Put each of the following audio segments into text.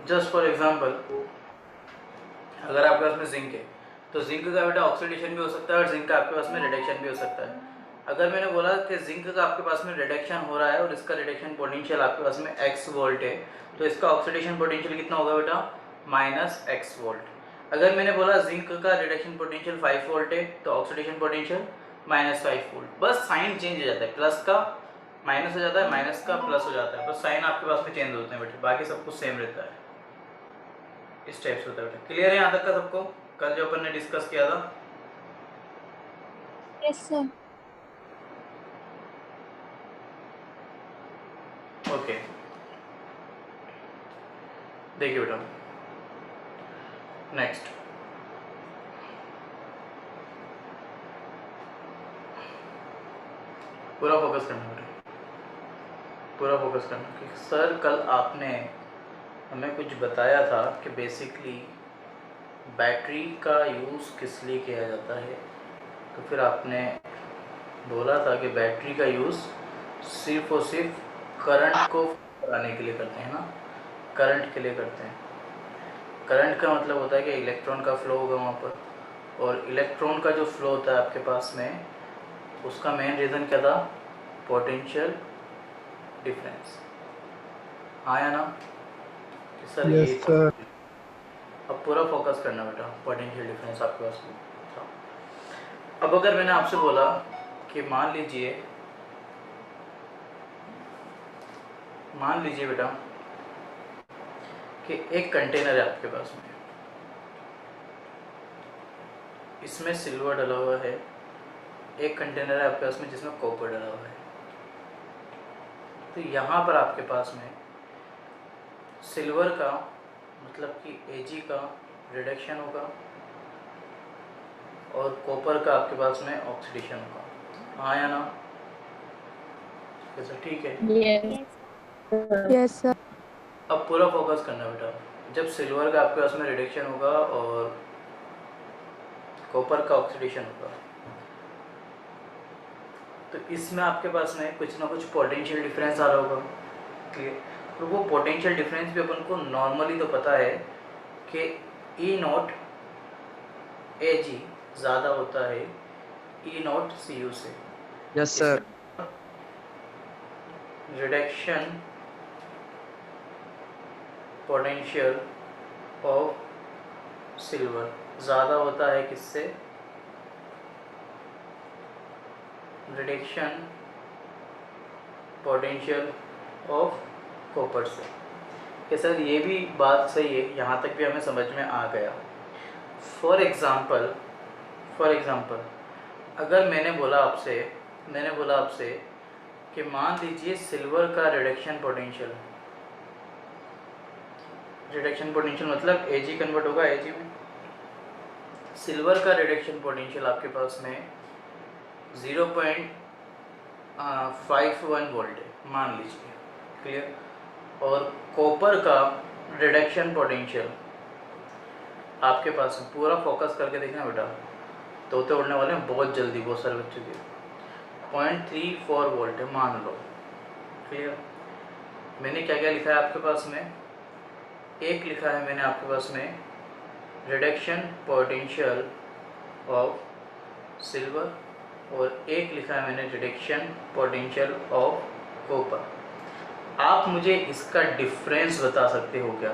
Just for example, अगर आपके पास में जिंक है तो जिंक का बेटा ऑक्सीडेशन भी हो सकता है और जिंक का आपके पास में रिडक्शन भी हो सकता है। अगर मैंने बोला कि जिंक का आपके पास में रिडक्शन हो रहा है और इसका रिडक्शन पोटेंशियल आपके पास में x वोल्ट है, तो इसका ऑक्सीडेशन पोटेंशियल कितना होगा बेटा? -x volt. अगर मैंने बोला जिंक का रिडक्शन पोटेंशियल 5 वोल्ट है तो ऑक्सीडेशन पोटेंशियल -5 वोल्ट। बस साइन चेंज हो जाता है, प्लस का माइनस हो जाता है, माइनस का प्लस हो जाता है, बस साइन आपके पास में चेंज होते हैं बेटे, बाकी सब कुछ सेम रहता है। इस टाइप से होता है बेटा। क्लियर है यहाँ तक का सबको? कल जो अपन ने डिस्कस किया था। Yes sir. ओके, देखिए बेटा, नेक्स्ट पूरा फोकस करना बेटा, पूरा फोकस करना कि सर कल आपने हमें कुछ बताया था कि बेसिकली बैटरी का यूज़ किस लिए किया जाता है। तो फिर आपने बोला था कि बैटरी का यूज़ सिर्फ और सिर्फ करंट को कराने के लिए करते हैं ना, करंट के लिए करते हैं। करंट का मतलब होता है कि इलेक्ट्रॉन का फ्लो होगा वहाँ पर, और इलेक्ट्रॉन का जो फ्लो होता है आपके पास में, उसका मेन रीज़न क्या था? Potential difference. हाँ या ना कि सर यस ये सर। अब पूरा फोकस करना बेटा, पोटेंशियल डिफरेंस आपके पास में था। अब अगर मैंने आपसे बोला कि मान लीजिए बेटा कि एक कंटेनर है आपके पास में, इसमें सिल्वर डला हुआ है, एक कंटेनर है आपके पास में जिसमें कॉपर डला हुआ है। तो यहाँ पर आपके पास में सिल्वर का मतलब कि Ag का रिडक्शन होगा और कॉपर का आपके पास में ऑक्सीडेशन होगा। हाँ या ना? कैसा? ठीक है। Yes sir. अब पूरा फोकस करना बेटा, जब सिल्वर का आपके पास में रिडक्शन होगा और कॉपर का ऑक्सीडेशन होगा, तो इसमें आपके पास में कुछ ना कुछ पोटेंशियल डिफरेंस आ रहा होगा। क्लियर? तो वो पोटेंशियल डिफरेंस भी अपन को नॉर्मली तो पता है कि ई नॉट ए जी ज़्यादा होता है ई नॉट सी यू से। यस इस sir. Reduction potential of silver ज़्यादा होता है किससे? रिडक्शन पोटेंशियल ऑफ कॉपर से। कि सर ये भी बात सही है, यहाँ तक भी हमें समझ में आ गया। फॉर एग्ज़ाम्पल अगर मैंने बोला आपसे कि मान लीजिए सिल्वर का रिडक्शन पोटेंशियल मतलब Ag कन्वर्ट होगा Ag में। सिल्वर का रिडक्शन पोटेंशियल आपके पास में 0.51 वोल्ट है मान लीजिए। क्लियर? और कॉपर का रिडक्शन पोटेंशियल आपके पास में, पूरा फोकस करके देखना बेटा, तोते उड़ने वाले हैं बहुत जल्दी, बहुत सारे बच्चों के, 0.34 वोल्ट है मान लो। क्लियर? मैंने क्या क्या लिखा है आपके पास में? एक लिखा है मैंने आपके पास में रिडक्शन पोटेंशियल ऑफ सिल्वर, और एक लिखा है मैंने रिडक्शन पोटेंशियल ऑफ कॉपर। आप मुझे इसका डिफरेंस बता सकते हो क्या?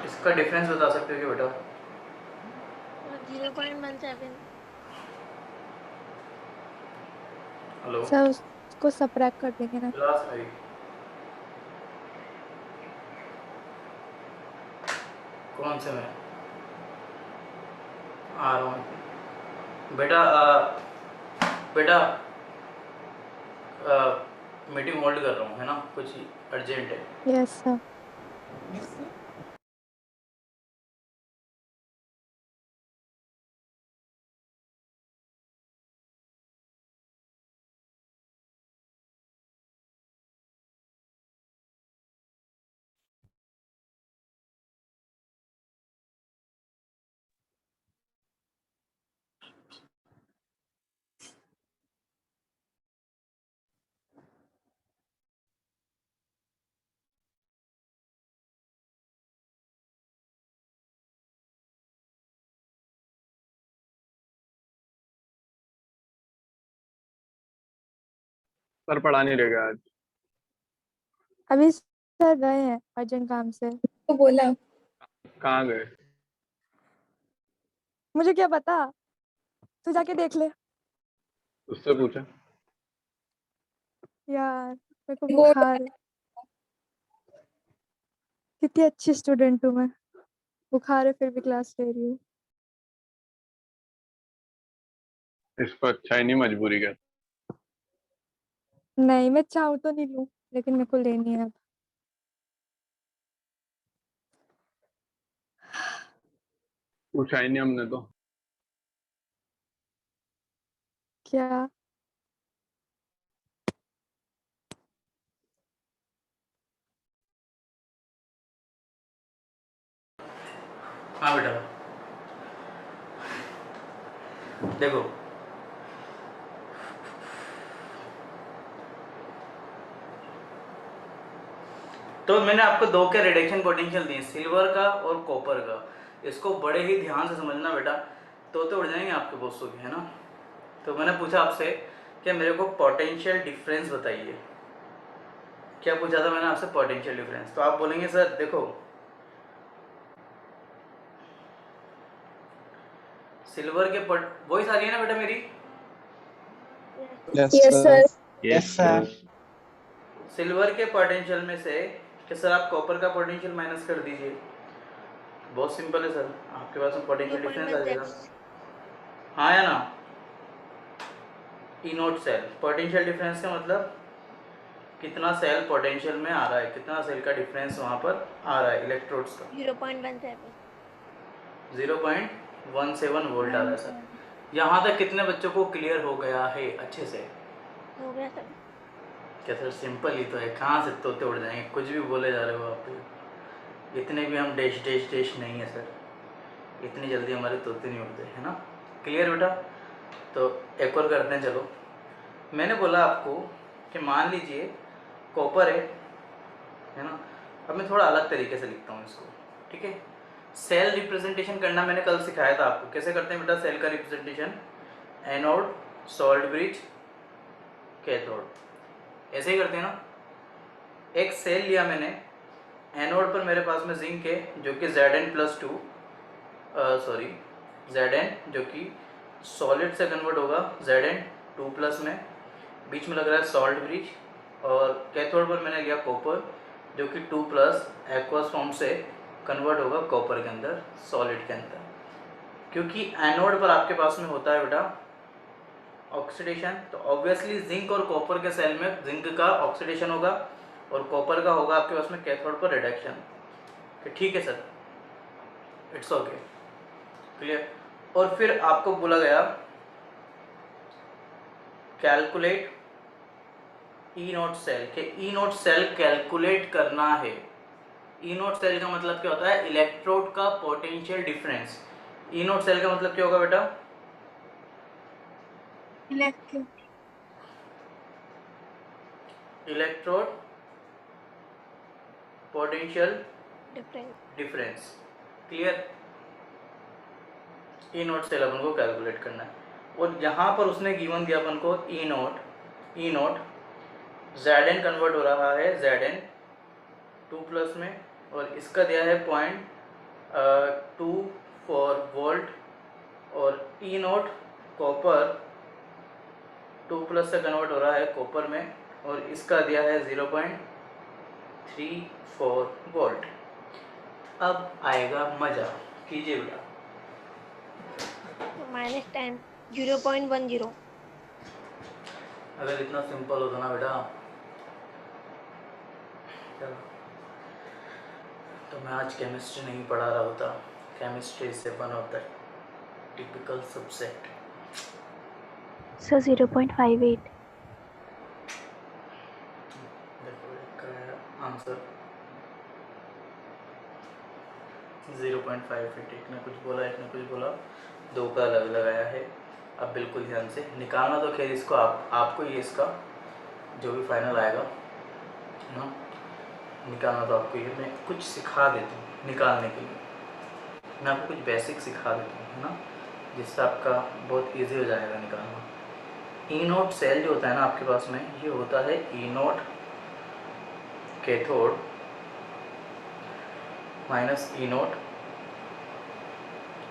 इसका डिफरेंस बता सकते हो क्या बेटा? 0.17। हेलो सर उसको सब्ट्रैक्ट कर देंगे ना। क्लास में कौन से में आ रहा हूँ बेटा? बेटा मीटिंग होल्ड कर रहा हूँ, है ना, कुछ अर्जेंट है। Yes sir. सर पढ़ा नहीं रहेगा आज। अभी सर गए हैं अर्जेंट काम से। तो बोला कहाँ गए? मुझे क्या पता, तू जाके देख ले। उससे पूछा। यार मेरे को वो बुखार है। कितनी अच्छी स्टूडेंट हूँ मैं, बुखार है फिर भी क्लास ले रही हूँ। इसको अच्छा ही नहीं मजबूरी का। नहीं, मैं चाहूँ तो नहीं लूँ, लेकिन मेरे को लेनी है अब। पूछा ही नहीं हमने तो। क्या? हाँ बेटा, देखो तो मैंने आपको दो के रिडक्शन पोटेंशियल दिए, सिल्वर का और कॉपर का। इसको बड़े ही ध्यान से समझना बेटा, तो उड़ जाएंगे आपके बोसों के, है ना। तो मैंने पूछा आपसे कि मेरे को पोटेंशियल डिफरेंस बताइए। क्या पूछा था मैंने आपसे? Potential difference. तो आप बोलेंगे सर देखो, सिल्वर के वॉइस आ रही है ना बेटा मेरी? Yes sir. Yes sir. Silver के पोटेंशियल में से कि सर आप कॉपर का पोटेंशियल माइनस कर दीजिए। बहुत सिंपल है सर, आपके पास में पोटेंशियल डिफरेंस आ जाएगा। हाँ या ना? ई नोट सेल, पोटेंशियल डिफरेंस का मतलब कितना सेल पोटेंशियल में आ रहा है, कितना सेल का डिफरेंस वहाँ पर आ रहा है इलेक्ट्रोड्स का। 0.17 वोल्ट आ रहा है सर। यहाँ तक कितने बच्चों को क्लियर हो गया है अच्छे से? हो गया सर। क्या सर सिंपल ही तो है, कहाँ से तोते उड़ जाएंगे, कुछ भी बोले जा रहे हो आप। इतने भी हम डैश डैश डैश नहीं है सर, इतनी जल्दी हमारे तोते नहीं उड़ते, है ना। क्लियर बेटा? तो एक और करते हैं चलो। मैंने बोला आपको कि मान लीजिए कॉपर है ना। अब मैं थोड़ा अलग तरीके से लिखता हूँ इसको, ठीक है। सेल रिप्रेजेंटेशन करना मैंने कल सिखाया था आपको, कैसे करते हैं बेटा सेल का representation? Anode, salt bridge, cathode, ऐसे ही करते हैं ना। एक सेल लिया मैंने, एनोड पर मेरे पास में जिंक है जो कि Zn+2, सॉरी Zn जो कि सॉलिड से कन्वर्ट होगा Zn2+ में, बीच में लग रहा है सॉल्ट ब्रिज। और कैथोड पर मैंने लिया कॉपर जो कि 2+ एक्वस फॉर्म से कन्वर्ट होगा कॉपर के अंदर, सॉलिड के अंदर। क्योंकि एनोड पर आपके पास में होता है बेटा ऑक्सीडेशन, तो ऑब्वियसली जिंक और कॉपर के सेल में जिंक का ऑक्सीडेशन होगा और कॉपर का होगा आपके पास में कैथोड पर रिडक्शन। ठीक है सर, इट्स ओके, क्लियर। और फिर आपको बोला गया कैलकुलेट ई नोट सेल, के ई नोट सेल कैलकुलेट करना है। ई नोट सेल का मतलब क्या होता है? इलेक्ट्रोड का potential difference. E naught cell का मतलब क्या होगा बेटा? Electrode potential difference, clear. E naught cell अपन को कैलकुलेट करना है। और यहाँ पर उसने गिवन दिया अपन को ई नोट Zn कन्वर्ट हो रहा है Zn2+ में, और इसका दिया है 0.24 वोल्ट। और ई नोट कॉपर 2+ से कन्वर्ट हो रहा है कॉपर में, और इसका दिया है 0.34 वोल्ट। अब आएगा मजा, कीजिए बेटा। -10 0.10। अगर इतना सिंपल होता ना बेटा, चलो तो मैं आज केमिस्ट्री नहीं पढ़ा रहा होता। केमिस्ट्री से one of the typical subject. Sir 0.58। देखो इसका आंसर 0.58। एक ने कुछ बोला, एक ने कुछ बोला, दो का अलग लगाया है। अब बिल्कुल ध्यान से निकालना, तो खैर इसको आपको ही इसका जो भी फाइनल आएगा ना निकालना, तो आपको ये मैं कुछ सिखा देता हूँ निकालने के लिए। मैं आपको कुछ बेसिक सिखा देता हूँ, है ना, जिससे आपका बहुत इजी हो जाएगा निकालना। ई नोट सेल जो होता है ना आपके पास में, ये होता है ई नोट कैथोड माइनस ई नोट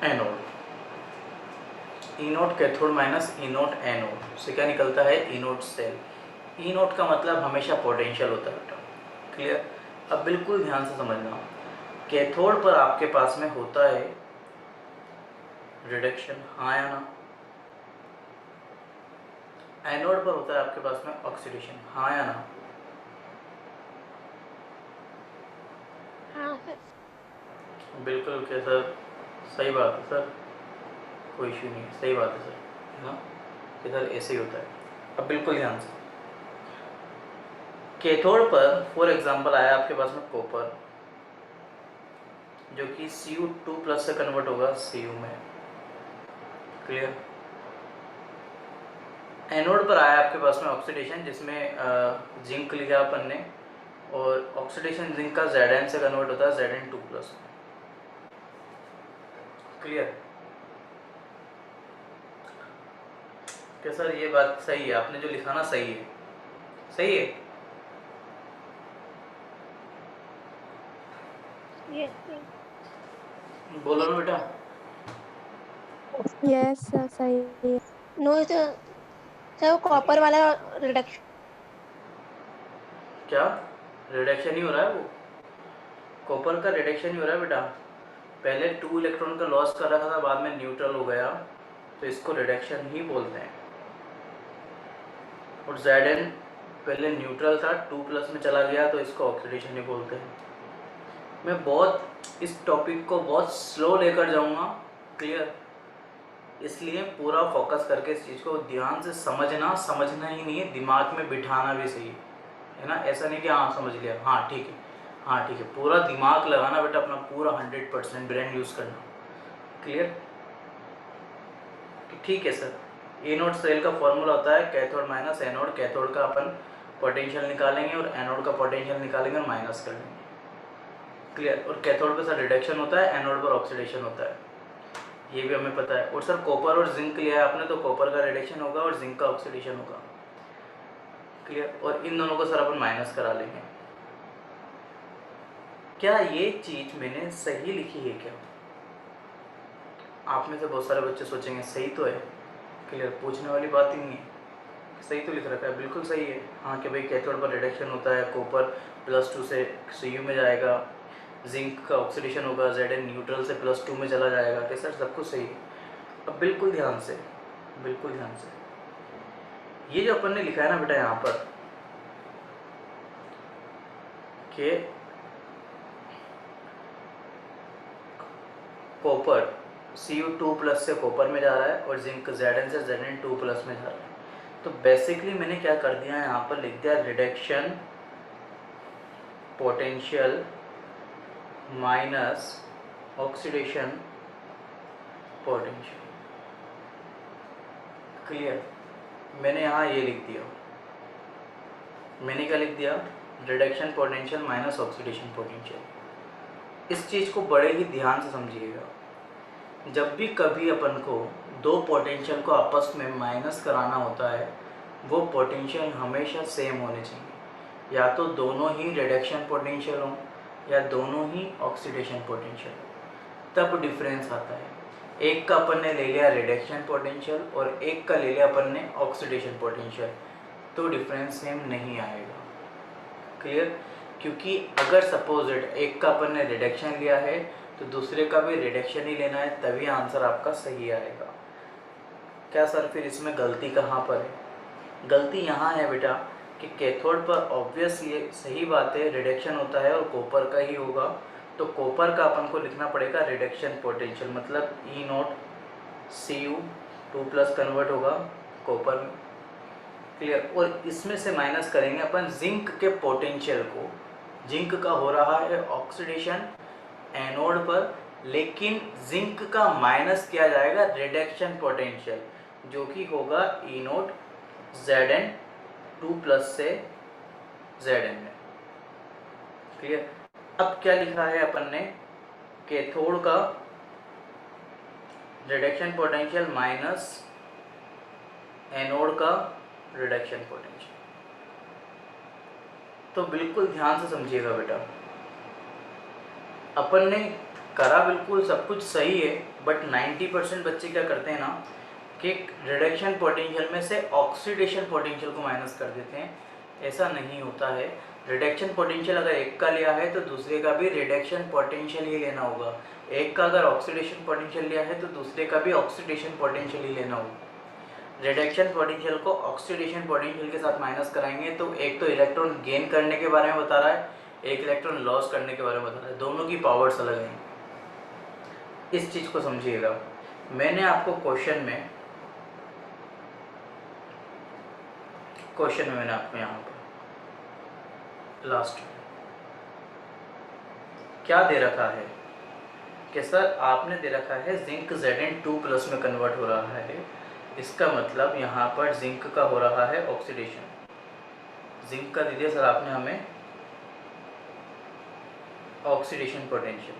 एनोड। ई नोट कैथोड माइनस ई नोट एनोड से क्या निकलता है? ई नोट सेल। ई नोट का मतलब हमेशा पोटेंशियल होता है बेटा, क्लियर? अब बिल्कुल ध्यान से समझना, कैथोड पर आपके पास में होता है रिडक्शन, हाँ या ना? एनोड पर होता है आपके पास में ऑक्सीडेशन, हाँ या ना? हाँ सर। बिल्कुल ओके सर, सही बात है सर, कोई इशू नहीं है, सही बात है सर, है ना? कि सर ऐसे ही होता है। अब बिल्कुल ध्यान से, कैथोड पर फॉर एग्जांपल आया आपके पास में कॉपर, जो कि Cu2+ से कन्वर्ट होगा Cu में, क्लियर? एनोड पर आया आपके पास में ऑक्सीडेशन, जिसमें जिंक लिया अपन ने, और ऑक्सीडेशन जिंक का Zn से कन्वर्ट होता है Zn2+, क्लियर? क्या सर ये बात सही है? आपने जो लिखा ना सही है, सही है? Yes sir. बोलो ना बेटा। यस सर, सही है। नो सर, सर कॉपर वाला रिडक्शन। क्या रिडक्शन ही हो रहा है? वो कॉपर का रिडक्शन ही हो रहा है बेटा। पहले 2 इलेक्ट्रॉन का लॉस कर रखा था, बाद में न्यूट्रल हो गया, तो इसको रिडक्शन ही बोलते हैं। और Zn पहले न्यूट्रल था, 2+ में चला गया, तो इसको ऑक्सीडेशन ही बोलते हैं। मैं बहुत इस टॉपिक को बहुत स्लो लेकर जाऊंगा, क्लियर? इसलिए पूरा फोकस करके इस चीज़ को ध्यान से समझना, समझना ही नहीं है, दिमाग में बिठाना भी सही है ना? ऐसा नहीं कि हाँ समझ लिया, हाँ ठीक है, हाँ ठीक है, पूरा दिमाग लगाना बेटा, अपना पूरा 100% ब्रेन यूज़ करना, क्लियर? ठीक है सर। ए नोट सेल का फॉर्मूला होता है कैथोड माइनस एनोड। कैथोड का अपन पोटेंशियल निकालेंगे और एनोड का पोटेंशियल निकालेंगे और माइनस कर लेंगे, क्लियर? और कैथोड पे सर रिडक्शन होता है, एनोड पर ऑक्सीडेशन होता है, ये भी हमें पता है। और सर कॉपर और जिंक लिया है आपने, तो कॉपर का रिडक्शन होगा और जिंक का ऑक्सीडेशन होगा, क्लियर? और इन दोनों को सर अपन माइनस करा लेंगे। क्या ये चीज़ मैंने सही लिखी है क्या? आप में से बहुत सारे बच्चे सोचेंगे सही तो है, क्लियर? पूछने वाली बात ही नहीं है, सही तो लिख रखा है, बिल्कुल सही है। हाँ कि भाई कैथोड पर रिडक्शन होता है, कॉपर +2 से Cu में जाएगा, जिंक का ऑक्सीडेशन होगा, Zn न्यूट्रल से +2 में चला जाएगा, कि सर सब कुछ सही है। अब बिल्कुल ध्यान से, बिल्कुल ध्यान से, ये जो अपन ने लिखा है ना बेटा यहाँ पर कि कॉपर Cu2+ से कॉपर में जा रहा है और जिंक Zn से Zn2+ में जा रहा है, तो बेसिकली मैंने क्या कर दिया है, यहाँ पर लिख दिया reduction potential minus oxidation potential, clear? मैंने यहाँ ये लिख दिया, मैंने क्या लिख दिया? Reduction potential minus oxidation potential. इस चीज़ को बड़े ही ध्यान से समझिएगा, जब भी कभी अपन को दो पोटेंशियल को आपस में माइनस कराना होता है, वो पोटेंशियल हमेशा सेम होने चाहिए, या तो दोनों ही रिडक्शन पोटेंशियल हों या दोनों ही ऑक्सीडेशन पोटेंशियल, तब डिफरेंस आता है। एक का अपन ने ले लिया रिडक्शन पोटेंशियल और एक का ले लिया अपन ने ऑक्सीडेशन पोटेंशियल, तो डिफरेंस सेम नहीं आएगा, क्लियर? क्योंकि अगर सपोजिड एक का अपन ने रिडक्शन लिया है तो दूसरे का भी रिडक्शन ही लेना है, तभी आंसर आपका सही आएगा। क्या सर फिर इसमें गलती कहाँ पर है? गलती यहाँ है बेटा कि कैथोड पर ऑब्वियस ये सही बात है, रिडक्शन होता है और कॉपर का ही होगा, तो कॉपर का अपन को लिखना पड़ेगा रिडक्शन पोटेंशियल, मतलब ई नोट Cu2+ कन्वर्ट होगा कॉपर में, क्लियर? और इसमें से माइनस करेंगे अपन जिंक के पोटेंशियल को। जिंक का हो रहा है ऑक्सीडेशन एनोड पर, लेकिन जिंक का माइनस किया जाएगा रिडक्शन पोटेंशियल, जो कि होगा ई नोट Zn2+ से Zn में, क्लियर? अब क्या लिखा है अपन ने? कैथोड का रिडक्शन पोटेंशियल माइनस एनोड का रिडक्शन पोटेंशियल। तो बिल्कुल ध्यान से समझिएगा बेटा, अपन ने करा बिल्कुल सब कुछ सही है, बट 90% बच्चे क्या करते हैं ना कि रिडक्शन पोटेंशियल में से ऑक्सीडेशन पोटेंशियल को माइनस कर देते हैं। ऐसा नहीं होता है। रिडक्शन पोटेंशियल अगर एक का लिया है तो दूसरे का भी रिडक्शन पोटेंशियल ही लेना होगा। एक का अगर ऑक्सीडेशन पोटेंशियल लिया है तो दूसरे का भी ऑक्सीडेशन पोटेंशियल ही लेना होगा। रिडक्शन पोटेंशियल को ऑक्सीडेशन पोटेंशियल के साथ माइनस कराएंगे तो एक तो इलेक्ट्रॉन गेन करने के बारे में बता रहा है, एक इलेक्ट्रॉन लॉस करने के बारे में बता रहा है। दोनों की पावर्स अलग हैं। इस चीज़ को समझिएगा। मैंने आपको क्वेश्चन में मैंने आपको यहाँ पर लास्ट में क्या दे रखा है कि सर आपने दे रखा है जिंक Zn2+ में कन्वर्ट हो रहा है। इसका मतलब यहाँ पर जिंक का हो रहा है ऑक्सीडेशन। जिंक का दे दिया सर आपने हमें ऑक्सीडेशन पोटेंशियल।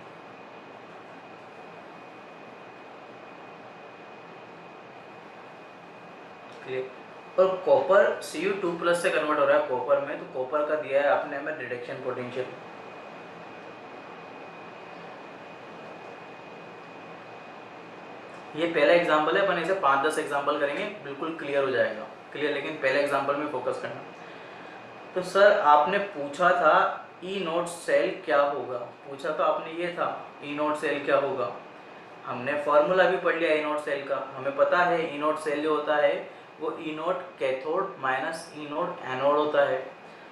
क्लियर। और कॉपर Cu2+ से कन्वर्ट हो रहा है कॉपर में, तो कॉपर का दिया है आपने हमें रिडक्शन पोटेंशियल। ये पहला एग्जांपल है, अपन इसे 5-10 एग्जांपल करेंगे, बिल्कुल क्लियर हो जाएगा। क्लियर। लेकिन पहले एग्जांपल में फोकस करना। तो सर आपने पूछा था ई नोट सेल क्या होगा, पूछा तो आपने ये था ई नोट सेल क्या होगा। हमने फॉर्मूला भी पढ़ लिया ई नोट सेल का। हमें पता है ई नोट सेल जो होता है वो ई नोट कैथोड माइनस ई नोट एनोड होता है।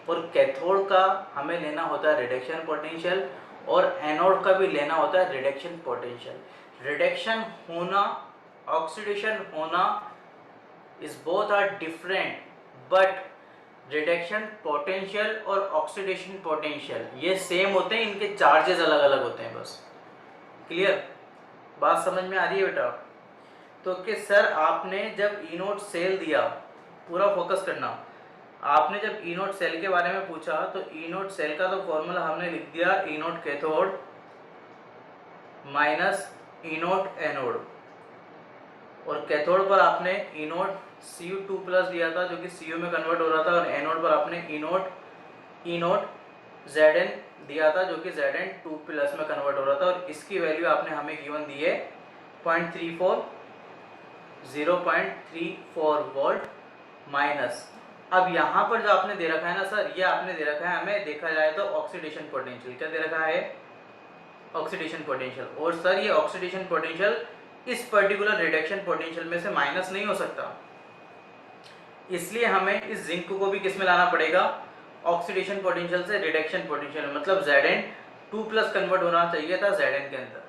और कैथोड का हमें लेना होता है रिडक्शन पोटेंशियल और एनोड का भी लेना होता है रिडक्शन पोटेंशियल। रिडक्शन होना, ऑक्सीडेशन होना is both are different, but reduction potential और ऑक्सीडेशन पोटेंशियल ये सेम होते हैं, इनके चार्जेस अलग अलग होते हैं बस। क्लियर। बात समझ में आ रही है बेटा। तो कि सर आपने जब ई नोट सेल दिया, पूरा फोकस करना, आपने जब ई नोट सेल के बारे में पूछा तो ई नोट सेल का तो फॉर्मूला हमने लिख दिया ई नोट कैथोड माइनस ई नोट एनोड। और कैथोड पर आपने ई नोट Cu2+ दिया था जो कि Cu में कन्वर्ट हो रहा था, और एनोड पर आपने ई नोट Zn दिया था जो कि Zn2+ में कन्वर्ट हो रहा था। और इसकी वैल्यू आपने हमें गिवन दी है 0.34 वोल्ट माइनस। अब यहाँ पर जो आपने दे रखा है ना सर, ये आपने दे रखा है हमें, देखा जाए तो ऑक्सीडेशन पोटेंशियल। क्या दे रखा है? Oxidation potential. और सर ये ऑक्सीडेशन पोटेंशियल इस पर्टिकुलर रिडक्शन पोटेंशियल में से माइनस नहीं हो सकता, इसलिए हमें इस जिंक को भी किस में लाना पड़ेगा? ऑक्सीडेशन पोटेंशियल से रिडक्शन पोटेंशियल। मतलब Zn2+ कन्वर्ट होना चाहिए था Zn के अंदर,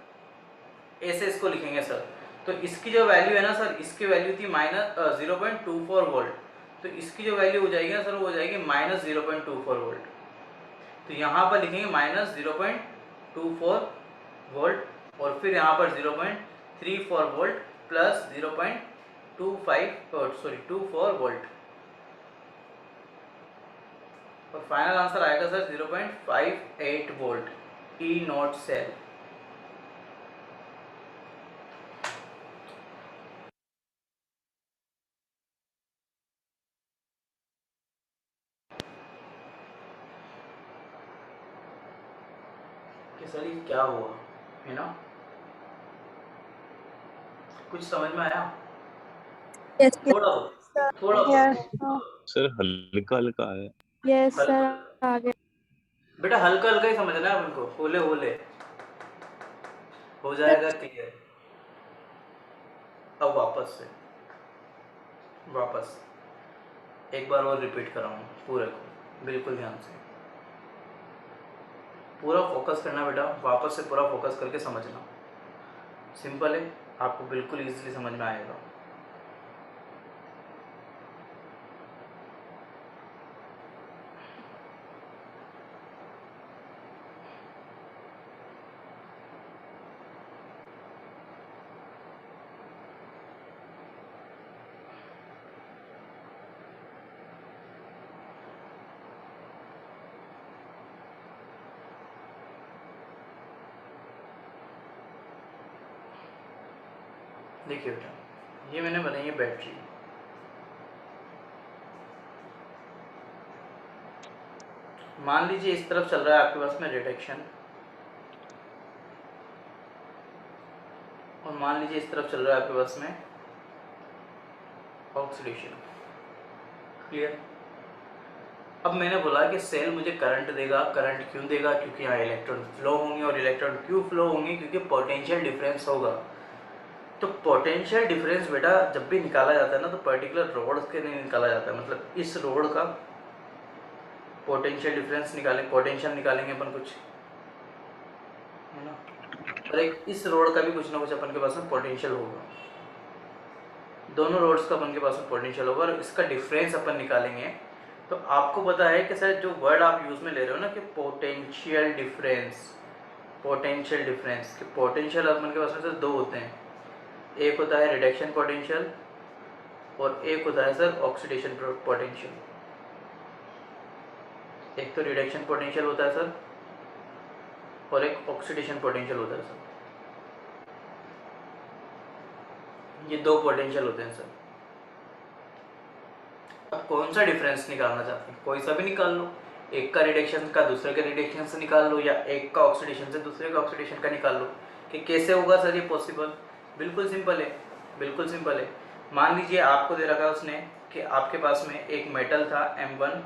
ऐसे इसको लिखेंगे सर। तो इसकी जो वैल्यू है ना सर, इसकी वैल्यू थी -0.24 वोल्ट, तो इसकी जो वैल्यू हो जाएगी ना सर वो हो जाएगी -0.24 वोल्ट। तो यहाँ पर लिखेंगे -0.24 वोल्ट और फिर यहाँ पर 0.34 वोल्ट प्लस 0.24 वोल्ट, और फाइनल आंसर आएगा sir 0.58 volt E naught cell. कि सर ये क्या हुआ है ना, कुछ समझ में आया? Yes, थोड़ा थोड़ा yeah. सर हल्का हल्का है। Yes, sir. हल्का आ गया। बेटा, हल्का हल्का ही समझना है उनको, होले होले हो जाएगा क्लियर। अब वापस एक बार और रिपीट कराऊँ पूरे को, बिल्कुल ध्यान से पूरा फोकस करना बेटा। वापस से पूरा फोकस करके समझना, सिंपल है, आपको बिल्कुल इजीली समझ में आएगा। देखिए बेटा, ये मैंने बनाई है बैटरी, मान लीजिए इस तरफ चल रहा है आपके पास में रिडक्शन, और मान लीजिए इस तरफ चल रहा है आपके पास में ऑक्सीडेशन। क्लियर? अब मैंने बोला कि सेल मुझे करंट देगा। करंट क्यों देगा? क्योंकि यहाँ इलेक्ट्रॉन फ्लो होंगे, और इलेक्ट्रॉन क्यों फ्लो होंगे? क्योंकि पोटेंशियल डिफरेंस होगा। तो पोटेंशियल डिफरेंस बेटा जब भी निकाला जाता है ना, तो पर्टिकुलर रोड के नहीं निकाला जाता है। मतलब इस रोड का पोटेंशियल डिफरेंस निकालेंगे, पोटेंशियल निकालेंगे अपन कुछ, है ना, और एक इस रोड का भी कुछ ना कुछ अपन के पास में पोटेंशियल होगा। दोनों रोड्स का अपन के पास में पोटेंशियल होगा, और इसका डिफरेंस अपन निकालेंगे। तो आपको पता है कि सर जो वर्ड आप यूज़ में ले रहे हो ना कि पोटेंशियल डिफरेंस, पोटेंशियल डिफरेंस कि पोटेंशियल अपन के पास में सर दो होते हैं। एक होता है रिडक्शन पोटेंशियल, और एक होता है सर ऑक्सीडेशन पोटेंशियल। एक तो रिडक्शन पोटेंशियल होता है सर, और एक ऑक्सीडेशन पोटेंशियल होता है सर। ये दो पोटेंशियल होते हैं सर। अब कौन सा डिफरेंस निकालना चाहते हैं? कोई सा भी निकाल लो। एक का रिडक्शन का दूसरे के रिडक्शन से निकाल लो, या एक का ऑक्सीडेशन से दूसरे का ऑक्सीडेशन का निकाल लो। कि कैसे होगा सर ये पॉसिबल? बिल्कुल सिंपल है, बिल्कुल सिंपल है। मान लीजिए आपको दे रखा है उसने कि आपके पास में एक मेटल था M1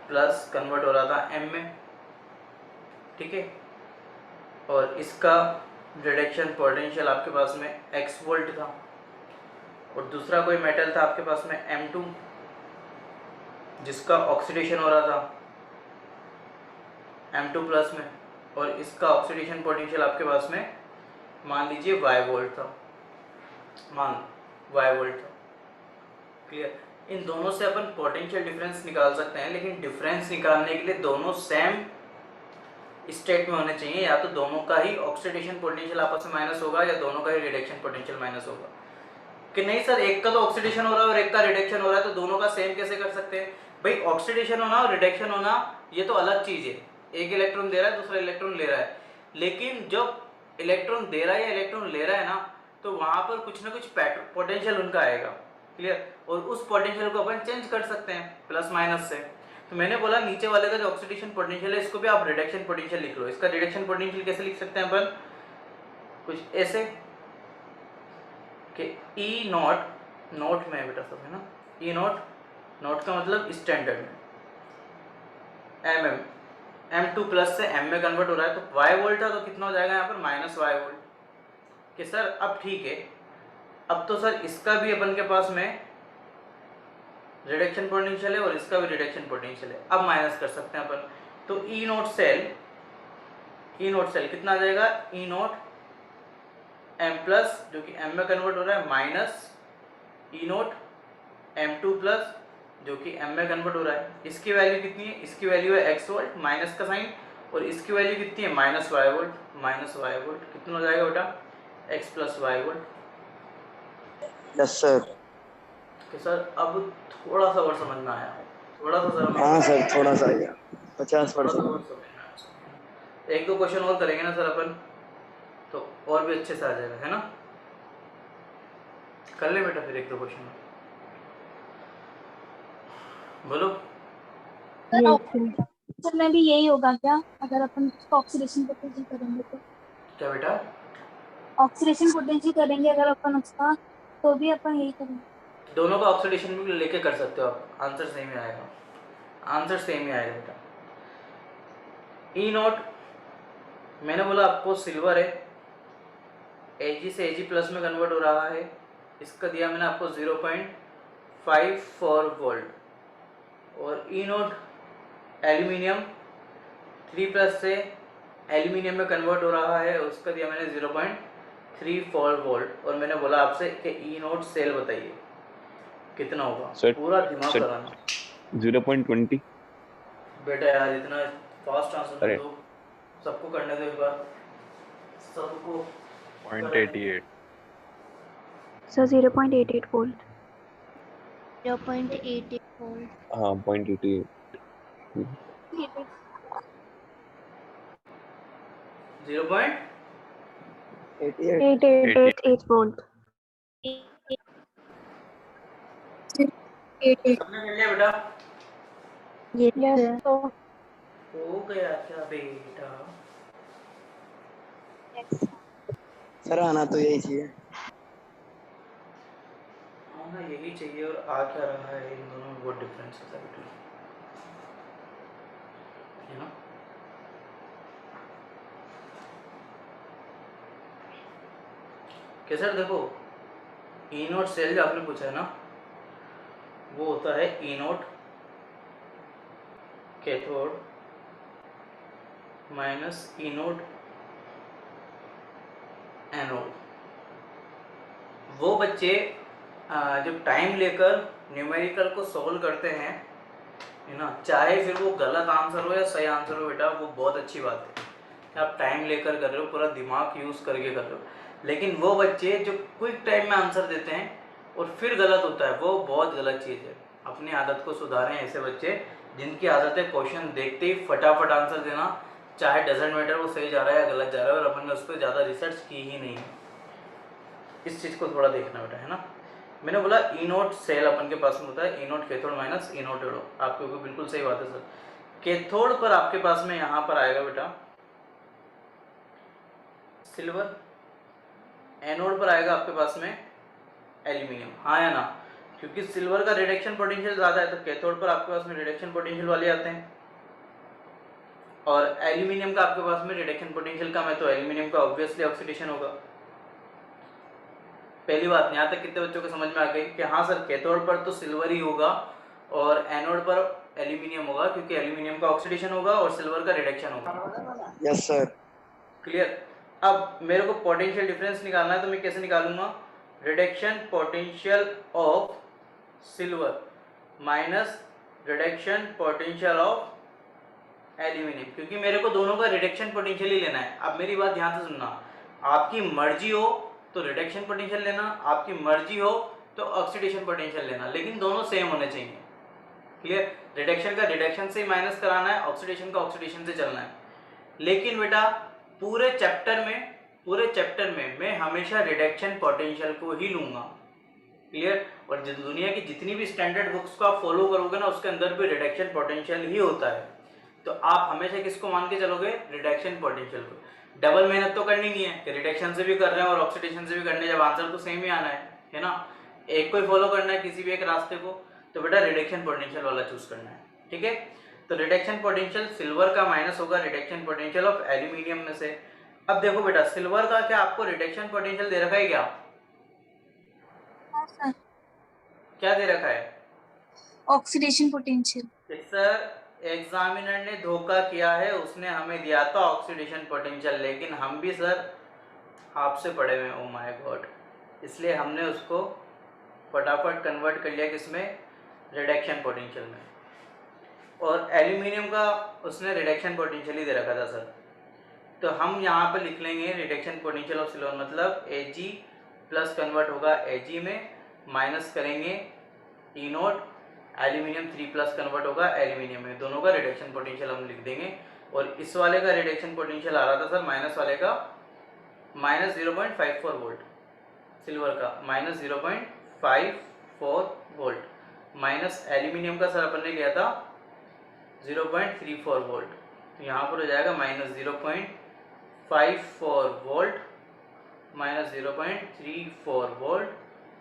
प्लस कन्वर्ट हो रहा था M में, ठीक है, और इसका रिडक्शन पोटेंशियल आपके पास में x वोल्ट था, और दूसरा कोई मेटल था आपके पास में M2 जिसका ऑक्सीडेशन हो रहा था M2 प्लस में, और इसका ऑक्सीडेशन पोटेंशियल आपके पास में मान लीजिए y वोल्ट था, मान y वोल्ट था। क्लियर? इन दोनों से अपन पोटेंशियल डिफरेंस निकाल सकते हैं, लेकिन डिफरेंस निकालने के लिए दोनों सेम स्टेट में होने चाहिए। या तो दोनों का ही ऑक्सीडेशन पोटेंशियल आपस में माइनस होगा, या दोनों का ही रिडक्शन पोटेंशियल माइनस होगा। कि नहीं सर एक का तो ऑक्सीडेशन हो रहा है और एक का रिडक्शन हो रहा है, तो दोनों का सेम कैसे कर सकते हैं? भाई ऑक्सीडेशन होना और रिडक्शन होना ये तो अलग चीज़ है। एक इलेक्ट्रॉन दे रहा है, दूसरा इलेक्ट्रॉन ले रहा है, लेकिन जब इलेक्ट्रॉन दे रहा है या इलेक्ट्रॉन ले रहा है ना, तो वहाँ पर कुछ ना कुछ पोटेंशियल उनका आएगा। क्लियर? और उस पोटेंशियल को अपन चेंज कर सकते हैं प्लस माइनस से। तो मैंने बोला नीचे वाले का जो ऑक्सीडेशन पोटेंशियल है इसको भी आप रिडक्शन पोटेंशियल लिख लो। इसका रिडक्शन पोटेंशियल कैसे लिख सकते हैं अपन? कुछ ऐसे कि ई नॉट, नोट में बेटा सब है ना, ई नॉट, नॉट का मतलब स्टैंडर्ड में, M2 प्लस से M में कन्वर्ट हो रहा है, तो y वोल्ट था तो कितना हो जाएगा यहाँ पर? Minus y volt. कि सर अब ठीक है, अब तो सर इसका भी अपन के पास में रिडक्शन पोटेंशियल है और इसका भी रिडक्शन पोटेंशियल है, अब माइनस कर सकते हैं अपन। तो E naught cell, E naught cell कितना आ जाएगा? ई नॉट M प्लस जो कि M में कन्वर्ट हो रहा है, minus E not M2 plus जो कि M में कन्वर्ट हो रहा है। इसकी वैल्यू कितनी है? इसकी वैल्यू है x वोल्ट, माइनस का साइन, और इसकी वैल्यू कितनी है? Minus y volt, minus y volt. कितना हो जाएगा बेटा? x plus y volt. Yes sir. कि सर अब थोड़ा सा और समझ में आया, थोड़ा सा सर। हाँ सर थोड़ा सा आया, 50%। एक दो क्वेश्चन और करेंगे ना सर अपन, तो और भी अच्छे से आ जाएगा, है ना? कर ले बेटा फिर एक दो क्वेश्चन बोलो। सर में भी यही होगा क्या अगर अपन ऑक्सीडेशन पोटेंशियल करेंगे तो? क्या बेटा? ऑक्सीडेशन पोटेंशियल करेंगे अगर अपन उसका, तो भी अपन यही करेंगे। दोनों का ऑक्सीडेशन भी लेके कर सकते हो आप, आंसर सेम ही आएगा, आंसर सेम ही आएगा बेटा। ई नॉट मैंने बोला आपको सिल्वर है, Ag से Ag प्लस में कन्वर्ट हो रहा है, इसका दिया मैंने आपको 0.54 वोल्ट। और ई नॉट एल्यूमिनियम 3 प्लस से एल्यूमिनियम में कन्वर्ट हो रहा है, उसका दिया मैंने 0.34 वोल्ट। और मैंने बोला आपसे कि ई नॉट सेल बताइए कितना होगा। सर, पूरा दिमाग सर, लगाना 0.20। बेटा यार, इतना फास्ट आंसर अरे। दो, सबको करने दो एक बार, सबको। 0.88। Sir 0.88 volt. 0.88 वोल्ट। हाँ 0.88। 88। 8888 वोल्ट। सबने कर लिया बेटा? ये यस तो हो गया क्या बेटा? यस सर आना तो यही चाहिए। आना यही चाहिए और आ क्या रहा है, इन दोनों में बहुत डिफरेंस है बेटा, है ना? कैसे देखो, ई नोट सेल जो आपने पूछा है ना, वो होता है ई नोट कैथोड माइनस ई नोट एनोड। वो बच्चे जब टाइम लेकर न्यूमेरिकल को सॉल्व करते हैं, है ना, चाहे फिर वो गलत आंसर हो या सही आंसर हो बेटा, वो बहुत अच्छी बात है कि आप टाइम लेकर कर रहे हो, पूरा दिमाग यूज़ करके कर रहे हो। लेकिन वो बच्चे जो क्विक टाइम में आंसर देते हैं और फिर गलत होता है, वो बहुत गलत चीज़ है। अपनी आदत को सुधारें। ऐसे बच्चे जिनकी आदत है क्वेश्चन देखते ही फटाफट आंसर देना, चाहे डजेंट मैटर वो सही जा रहा है या गलत जा रहा है, और अपन ने उस पर ज़्यादा रिसर्च की ही नहीं है। इस चीज़ को थोड़ा देखना बेटा, है ना। मैंने बोला ई नोट सेल अपन के पास में होता है, ई नोट कैथोड माइनस ई नोट एनोड। आपके ऊपर बिल्कुल सही बात है सर। कैथोड पर आपके पास में यहाँ पर आएगा बेटा सिल्वर, एनोड पर आएगा आपके पास में एल्यूमिनियम, हाँ या ना, क्योंकि सिल्वर का रिडक्शन पोटेंशियल ज़्यादा है, तो कैथोड पर आपके पास में रिडक्शन पोटेंशियल वाले आते हैं, और एल्यूमिनियम का आपके पास में रिडक्शन पोटेंशियल कम है, तो एल्यूमिनियम का ऑब्वियसली ऑक्सीडेशन होगा। पहली बात, यहाँ तक कितने बच्चों को समझ में आ गई कि हाँ सर कैथोड पर तो सिल्वर ही होगा और एनोड पर एल्यूमिनियम होगा, क्योंकि एल्यूमिनियम का ऑक्सीडेशन होगा और सिल्वर का रिडक्शन होगा। Yes sir. क्लियर। अब मेरे को पोटेंशियल डिफरेंस निकालना है, तो मैं कैसे निकालूंगा? Reduction potential of silver minus reduction potential of aluminium, क्योंकि मेरे को दोनों का रिडक्शन पोटेंशियल ही लेना है। अब मेरी बात ध्यान से सुनना, आपकी मर्जी हो तो रिडक्शन पोटेंशियल लेना, आपकी मर्जी हो तो ऑक्सीडेशन पोटेंशियल लेना, लेकिन दोनों सेम होने चाहिए। क्लियर। रिडक्शन का रिडक्शन से माइनस कराना है, ऑक्सीडेशन का ऑक्सीडेशन से चलना है। लेकिन बेटा पूरे चैप्टर में मैं हमेशा रिडक्शन पोटेंशियल को ही लूंगा। क्लियर। और दुनिया की जितनी भी स्टैंडर्ड बुक्स को आप फॉलो करोगे ना, उसके अंदर भी रिडक्शन पोटेंशियल ही होता है। तो आप हमेशा किसको मान के चलोगे? रिडक्शन पोटेंशियल को। डबल मेहनत तो करनी नहीं है कि रिडक्शन से भी कर रहे हैं और ऑक्सीडेशन से भी करने, जब आंसर तो सेम ही आना है ना। एक को ही फॉलो करना है किसी भी एक रास्ते को, तो बेटा रिडक्शन पोटेंशियल वाला चूज करना है। ठीक है। तो रिडक्शन पोटेंशियल सिल्वर का माइनस होगा रिडक्शन पोटेंशियल ऑफ एल्यूमिनियम में से। अब देखो बेटा, सिल्वर का क्या आपको रिडक्शन पोटेंशियल दे रखा है क्या? हाँ सर क्या दे रखा है? Oxidation potential. सर एग्जामिनर ने धोखा किया है, उसने हमें दिया था ऑक्सीडेशन पोटेंशियल, लेकिन हम भी सर आपसे पढ़े हुए, ओ माय गॉड, इसलिए हमने उसको फटाफट कन्वर्ट कर लिया किसमें? रिडक्शन पोटेंशियल में। और एल्यूमिनियम का उसने रिडक्शन पोटेंशियल ही दे रखा था सर। तो हम यहाँ पर लिख लेंगे रिडक्शन पोटेंशियल ऑफ सिल्वर मतलब Ag प्लस कन्वर्ट होगा Ag में, माइनस करेंगे ई नोट, एल्यूमिनियम 3 प्लस कन्वर्ट होगा एल्यूमिनियम में, दोनों का रिडक्शन पोटेंशियल हम लिख देंगे। और इस वाले का रिडक्शन पोटेंशियल आ रहा था सर माइनस वाले का माइनस 0.54 वोल्ट, सिल्वर का माइनस 0.54 वोल्ट, माइनस एल्यूमिनियम का सर अपन ने लिया था 0.34 वोल्ट, तो यहाँ पर हो जाएगा माइनस 0.54 वोल्ट माइनस 0.34 वोल्ट,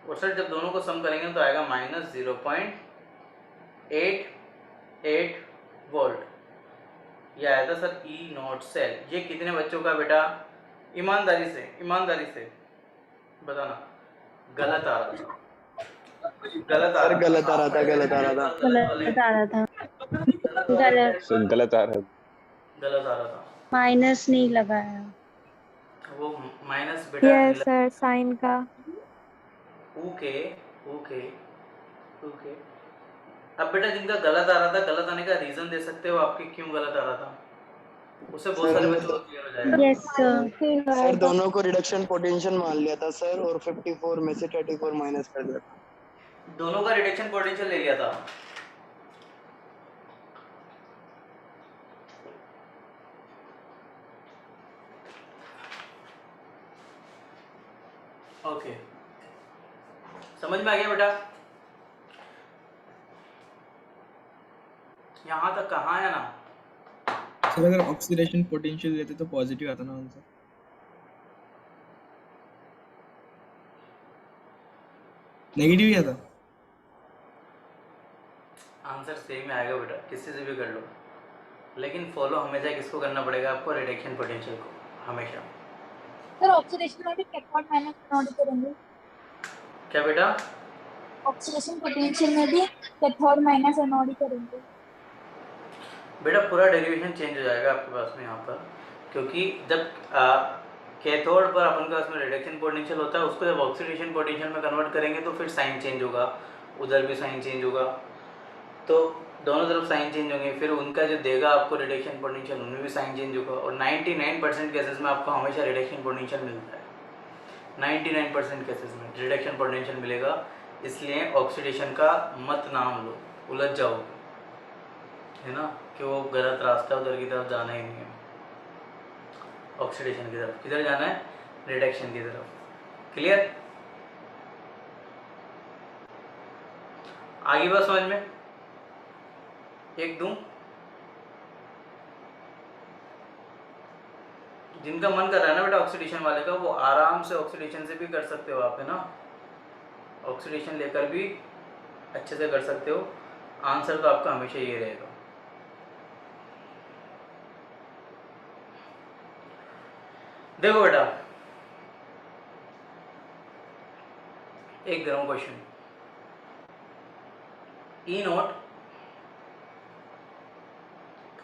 और सर जब दोनों को सम करेंगे तो आएगा माइनस 0.88 वोल्ट। ये आया था सर ई नॉट सेल। ये कितने बच्चों का बेटा, ईमानदारी से बताना, गलत आ रहा था? गलत आ सर रहा गलत आ रहा था, गलत आ रहा था। गलत सर गलत आ रहा है। गलत आ रहा था, माइनस नहीं लगाया। वो माइनस बेटा यस सर साइन का। Okay okay okay. अब बेटा जिनका गलत आ रहा था, गलत आने का रीजन दे सकते हो आपके क्यों गलत आ रहा था? उससे बहुत सर सारे बच्चों को क्लियर हो जाएगा। यस सर सर दोनों को रिडक्शन पोटेंशियल मान लिया था सर, और 54 में से 34 माइनस कर दिया था। दोनों का रिडक्शन पोटेंशियल ले लिया था। ओके, समझ में आ गया बेटा? यहाँ तक कहाँ है ना। सर अगर ऑक्सीडेशन पोटेंशियल लेते तो पॉजिटिव आता ना आंसर। नेगेटिव ही आता। आंसर सेम आएगा बेटा, किसी से भी कर लो, लेकिन फॉलो हमेशा किसको करना पड़ेगा आपको, रिडक्शन पोटेंशियल को हमेशा। सर ऑक्सीडेशन में भी कैथोड माइनस एनोड करेंगे। क्या बेटा? ऑक्सीडेशन पोटेंशियल में भी कैथोड माइनस एनोड ही करेंगे। बेटा पूरा डेरिवेशन चेंज हो जाएगा आपके पास में यहाँ पर, क्योंकि जब कैथोड पर अपन के पास में रिडक्शन पोटेंशियल होता है, उसको जब ऑक्सीडेशन पोटेंशियल में कन्वर्ट करेंगे तो फिर साइन चेंज होगा, उधर भी साइन चेंज होगा, तो दोनों तरफ साइन चेंज होंगे, फिर उनका जो देगा आपको रिडक्शन पोटेंशियल उनमें भी साइन चेंज होगा। और 99% केसेस में आपको हमेशा रिडक्शन पोटेंशियल मिलता है, 99% केसेस में रिडक्शन पोटेंशियल मिलेगा। इसलिए ऑक्सीडेशन का मत नाम लो, उलझ जाओगे, है ना, कि वो गलत रास्ता, उधर की तरफ जाना ही नहीं है। ऑक्सीडेशन की तरफ किधर जाना है, रिडक्शन की तरफ। क्लियर? आगे बात समझ में? एक दूं? जिनका मन कर रहा है ना बेटा ऑक्सीडेशन वाले का, वो आराम से ऑक्सीडेशन से भी कर सकते हो आप, है ना, ऑक्सीडेशन लेकर भी अच्छे से कर सकते हो। आंसर तो आपका हमेशा ये रहेगा। देखो बेटा, एक दे रहा हूँ क्वेश्चन। ई नोट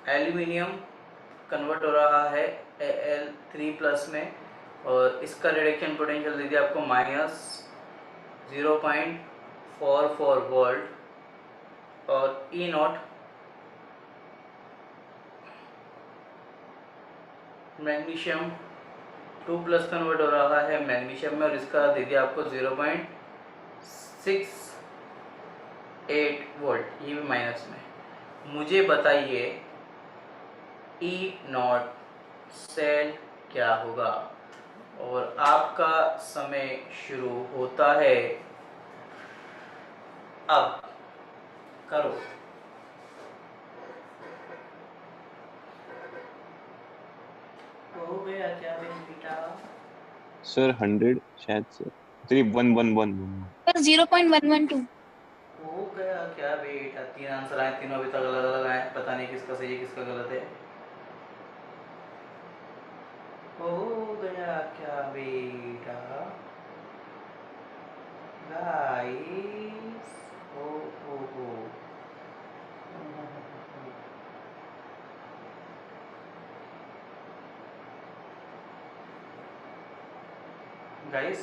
एल्यूमिनियम कन्वर्ट हो रहा है Al3+ में, और इसका रिडक्शन पोटेंशियल दे दिया आपको -0.44 वोल्ट, और ई नोट मैग्नीशियम 2+ कन्वर्ट हो रहा है मैग्नीशियम में, और इसका दे दिया आपको 0.68 वोल्ट, ये भी माइनस में। मुझे बताइए ई नॉट सेल क्या होगा, और आपका समय शुरू होता है अब। करो। हो गया क्या बेटा? सर 100 शायद से 11111। सर 0.112। हो गया क्या बेटा? 3 आंसर आए, तीनों अभी तक अलग अलग आए, पता नहीं किसका सही है किसका गलत है। हो गया क्या बेटा गाइस? हो गाइस,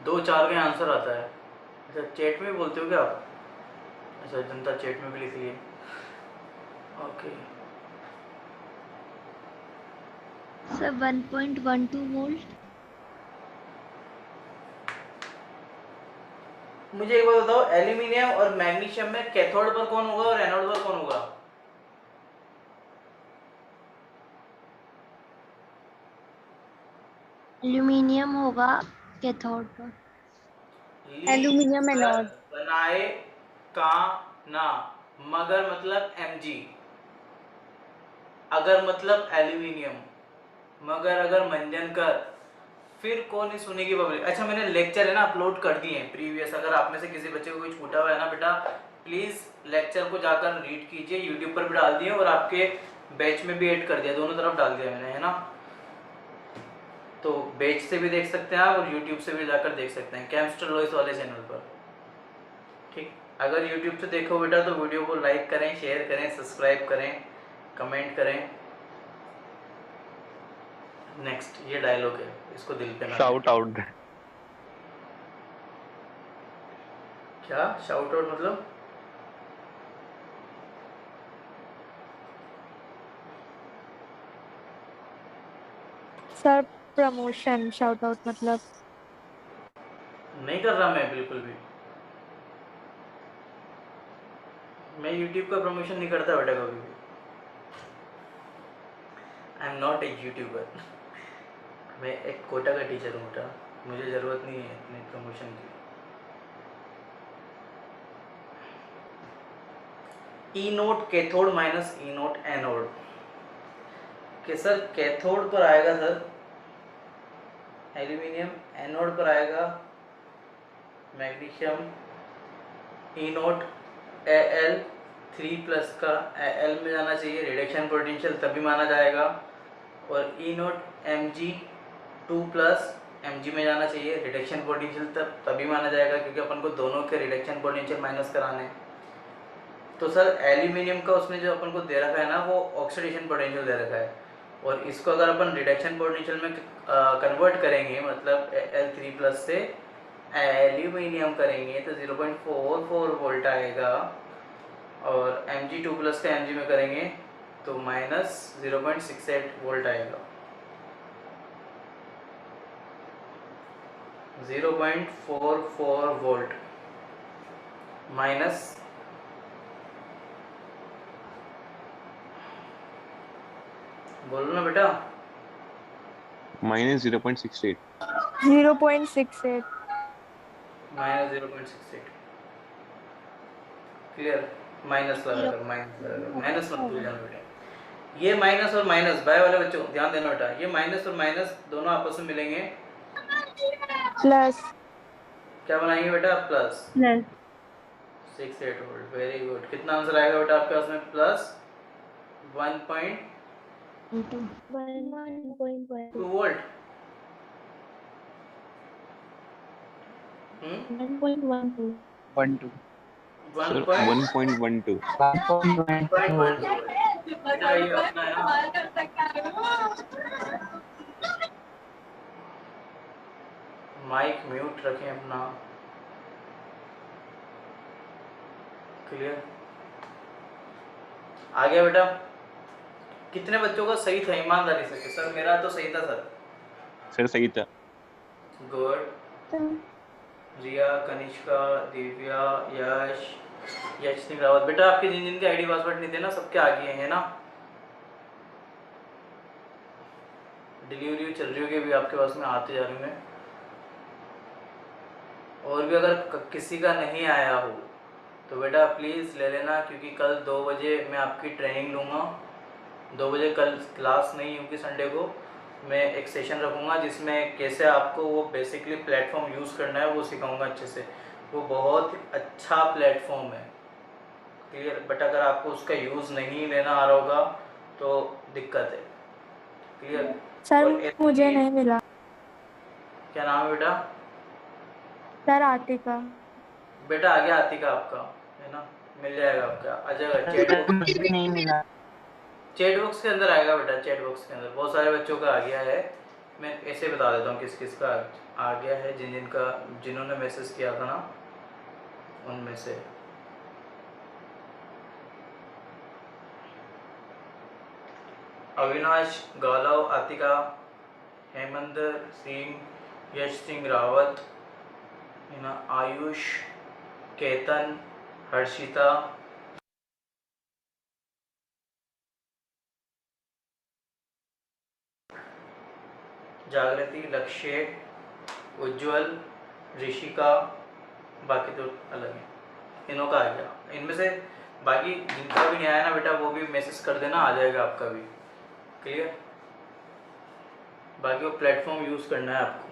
दो चार का आंसर आता है। अच्छा चैट में बोलते हो क्या आप? अच्छा जनता चैट में भी लिख लिए। Okay sir 1.12 volt. मुझे एक बात बताओ, एल्यूमिनियम और मैग्नीशियम में कैथोड पर कौन होगा और एनोड पर कौन होगा? एल्यूमिनियम होगा कैथोड पर। Aluminium anode. बनाए का ना, मगर मतलब Mg, अगर मतलब एल्यूमिनियम, मगर अगर मंजन कर, फिर कौन नहीं सुनेगी पब्लिक। अच्छा मैंने लेक्चर है ना अपलोड कर दिए हैं प्रीवियस, अगर आप में से किसी बच्चे को कोई छूटा हुआ है ना बेटा, प्लीज़ लेक्चर को जाकर रीड कीजिए, यूट्यूब पर भी डाल दिए और आपके बैच में भी ऐड कर दिया, दोनों तरफ डाल दिया मैंने, है ना, तो बैच से भी देख सकते हैं आप और यूट्यूब से भी जाकर देख सकते हैं, केमिस्ट्री लॉइस वाले चैनल पर। ठीक, अगर यूट्यूब से देखो बेटा तो वीडियो को लाइक करें, शेयर करें, सब्सक्राइब करें, कमेंट करें। नेक्स्ट ये डायलॉग है, इसको दिल पे ना शाउट आउट। क्या शाउट आउट मतलब? सर प्रमोशन शाउट आउट मतलब। नहीं कर रहा मैं बिल्कुल भी, मैं यूट्यूब का प्रमोशन नहीं करता बेटा कभी भी। Am not a YouTuber. मैं एक कोटा का टीचर हूँ बेटा, मुझे ज़रूरत नहीं है इतनी प्रमोशन की। ई नोट कैथोड माइनस ई नोट एनोड के सर कैथोड पर आएगा सर एल्यूमिनियम, एनोड पर आएगा मैग्नीशियम। ई नोट Al 3+ का Al में जाना चाहिए, रिडक्शन पोटेंशियल तभी माना जाएगा। और ई नोट Mg2+ Mg में जाना चाहिए, रिडक्शन पोटेंशियल तभी माना जाएगा क्योंकि अपन को दोनों के रिडक्शन पोटेंशियल माइनस कराने हैं। तो सर एल्यूमिनियम का उसमें जो अपन को दे रखा है ना वो ऑक्सीडेशन पोटेंशियल दे रखा है, और इसको अगर अपन रिडक्शन पोटेंशियल में कन्वर्ट करेंगे मतलब Al3+ से एल्यूमिनियम करेंगे तो 0.44 वोल्ट आएगा, और Mg2+ का Mg में करेंगे तो -0.68 वोल्ट आएगा। 0.44 वोल्ट माइनस बोलो ना बेटा, -0.68 0.68 -0.68 क्लियर। माइनस लगाकर माइनस मत भूल जाना बेटा। ये माइनस और माइनस, बाय वाले बच्चों ध्यान देना बेटा, ये माइनस और माइनस दोनों आपस में मिलेंगे प्लस क्या बनाएंगे बेटा, प्लस 68 वोल्ट। Very good. कितना आंसर आएगा बेटा आपके पास में, प्लस 1.2 वोल्ट। 1.2 सर 1.12 1.12 बेटा ये अपना है ना, माइक म्यूट रखें अपना। क्लियर, आ गया बेटा। कितने बच्चों का सही था ईमानदारी से? सर मेरा तो सही था सर। सर सही था। गुड। रिया, कनिष्का, दिव्या, यश सिंह रावत। बेटा आपके जिन जिनके आईडी पासवर्ड नहीं थे ना सबके आ गए हैं ना, डिलीवरी चल रही होगी अभी आपके पास में, आते जा रही हैं। और भी अगर किसी का नहीं आया हो तो बेटा प्लीज़ ले लेना, क्योंकि कल 2 बजे मैं आपकी ट्रेनिंग लूँगा। 2 बजे कल क्लास नहीं होगी, संडे को मैं एक सेशन रखूँगा जिसमें कैसे आपको वो बेसिकली प्लेटफॉर्म यूज़ करना है वो सिखाऊंगा अच्छे से। वो बहुत अच्छा प्लेटफॉर्म है, क्लियर। बट अगर आपको उसका यूज़ नहीं लेना आ रहा होगा तो दिक्कत है, क्लियर। सर और मुझे नहीं मिला। क्या नाम है बेटा? सर आतिका। बेटा आ गया आतिका आपका, है ना, मिल जाएगा आपका, आ जाएगा। चैट बॉक्स नहीं मिला। चैट बॉक्स के अंदर आएगा बेटा, चैट बॉक्स के अंदर बहुत सारे बच्चों का आ गया है। मैं ऐसे बता देता हूँ किस किस का आ गया है, जिन्होंने मैसेज किया था ना उनमें से। अविनाश, गौरव, आतिका, हेमंत सिंह, यश सिंह रावत, है ना, आयुष, केतन, हर्षिता, जागृति, लक्ष्य, उज्जवल, ऋषिका, बाकी तो अलग है। इनों का आ गया। इनमें से बाकी जिनका भी नहीं आया ना बेटा वो भी मैसेज कर देना, आ जाएगा आपका भी, क्लियर। बाकी वो प्लेटफॉर्म यूज़ करना है आपको।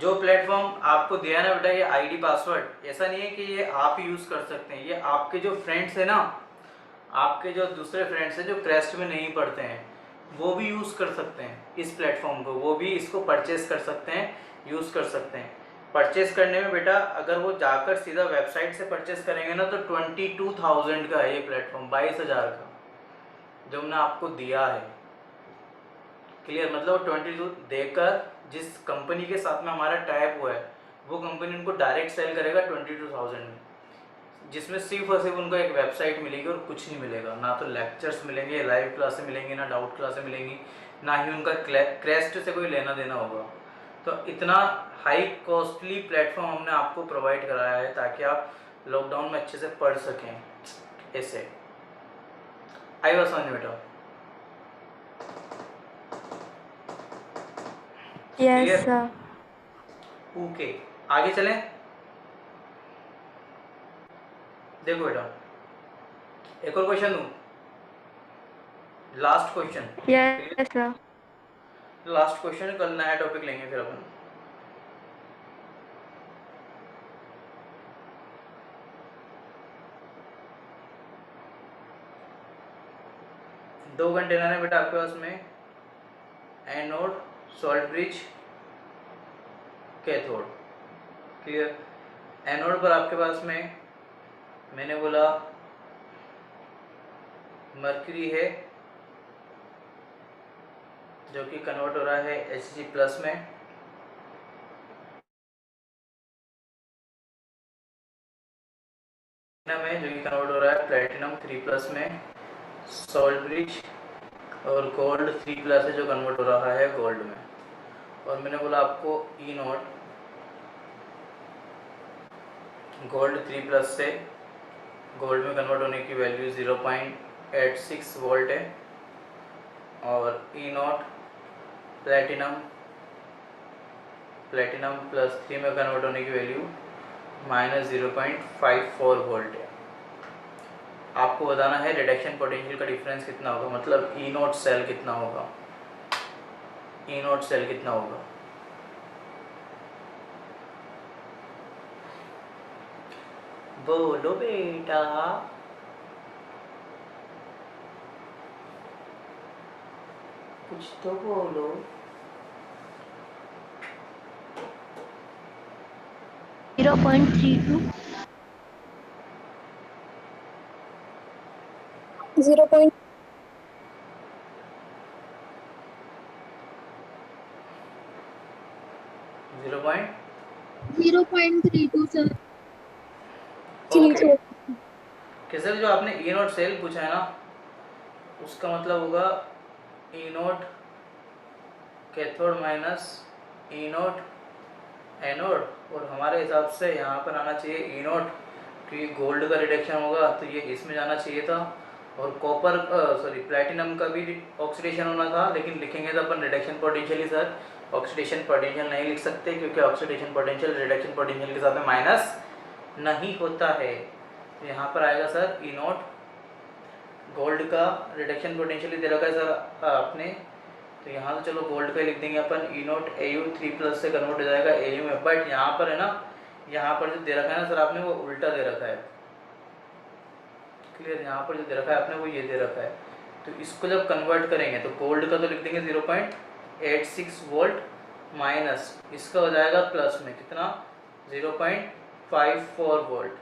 जो प्लेटफॉर्म आपको दिया है ना बेटा, ये आईडी पासवर्ड ऐसा नहीं है कि ये आप ही यूज़ कर सकते हैं, ये आपके जो फ्रेंड्स हैं ना, आपके जो दूसरे फ्रेंड्स हैं जो क्रेस्ट में नहीं पढ़ते हैं वो भी यूज़ कर सकते हैं इस प्लेटफॉर्म को, वो भी इसको परचेस कर सकते हैं, यूज़ कर सकते हैं। परचेस करने में बेटा अगर वो जाकर सीधा वेबसाइट से परचेस करेंगे ना तो 22,000 का है ये प्लेटफॉर्म, 22,000 का जो हमने आपको दिया है, क्लियर। मतलब 22 देकर जिस कंपनी के साथ में हमारा टाइप हुआ है वो कंपनी उनको डायरेक्ट सेल करेगा 22,000 में, जिसमें सिर्फ और सिर्फ उनको एक वेबसाइट मिलेगी और कुछ नहीं मिलेगा। ना तो लेक्चर्स मिलेंगे, लाइव क्लासें मिलेंगी, ना डाउट क्लासें मिलेंगी, ना ही उनका क्रेस्ट से कोई लेना देना होगा। तो इतना हाई कॉस्टली प्लेटफॉर्म हमने आपको प्रोवाइड कराया है ताकि आप लॉकडाउन में अच्छे से पढ़ सकें। ऐसे आई बात समझ में बेटा? Yes, clear? sir. ओके, आगे चलें। देखो बेटा, एक और क्वेश्चन दूं, last question. Yes, sir. Last question, कल नया टॉपिक लेंगे फिर अपन। दो कंटेनर है बेटा आपके पास में, anode, salt bridge, cathode. Clear? Anode पर आपके पास में मैंने बोला मर्क्यूरी है जो कि कन्वर्ट हो रहा है Hg प्लस में, में जो कि कन्वर्ट हो रहा है प्लेटिनम 3 प्लस में, सॉल्ट ब्रिज और गोल्ड 3 प्लस है जो कन्वर्ट हो रहा है गोल्ड में। और मैंने बोला आपको ई नोट गोल्ड 3 प्लस से गोल्ड में कन्वर्ट होने की वैल्यू 0.86 वोल्ट है, और ई नोट प्लेटिनम प्लस 3 में कन्वर्ट होने की वैल्यू -0.54 वोल्ट है। आपको बताना है रिडक्शन पोटेंशियल का डिफरेंस कितना होगा, मतलब ई नोट सेल कितना होगा, ई नोट सेल कितना होगा। बोलो बेटा, कुछ तो बोलो। 0.32 0.0 0.32 सर। ओके, कि सर जो आपने ई नोट सेल पूछा है ना, उसका मतलब होगा ई नोट कैथोड माइनस ई नोट एनोड, और हमारे हिसाब से यहाँ पर आना चाहिए ई नोट, क्योंकि गोल्ड का रिडक्शन होगा तो ये इसमें जाना चाहिए था, और कॉपर प्लेटिनम का भी ऑक्सीडेशन होना था, लेकिन लिखेंगे तो अपन रिडक्शन पोटेंशियल ही सर, ऑक्सीडेशन पोटेंशियल नहीं लिख सकते क्योंकि ऑक्सीडेशन पोटेंशियल रिडक्शन पोटेंशियल के साथ में माइनस नहीं होता है। तो यहाँ पर आएगा सर ई नोट, गोल्ड का रिडक्शन पोटेंशियल दे रखा है सर आपने, तो यहाँ तो चलो गोल्ड पे लिख देंगे अपन, ई नोट Au 3 प्लस से कन्वर्ट हो जाएगा Au में, बट यहाँ पर है ना, यहाँ पर जो दे रखा है ना सर आपने वो उल्टा दे रखा है। क्लियर? यहाँ पर जो दे रखा है आपने वो ये दे रखा है, तो इसको जब कन्वर्ट करेंगे तो गोल्ड का तो लिख देंगे 0.86 वोल्ट माइनस इसका हो जाएगा प्लस में कितना 0.54 वोल्ट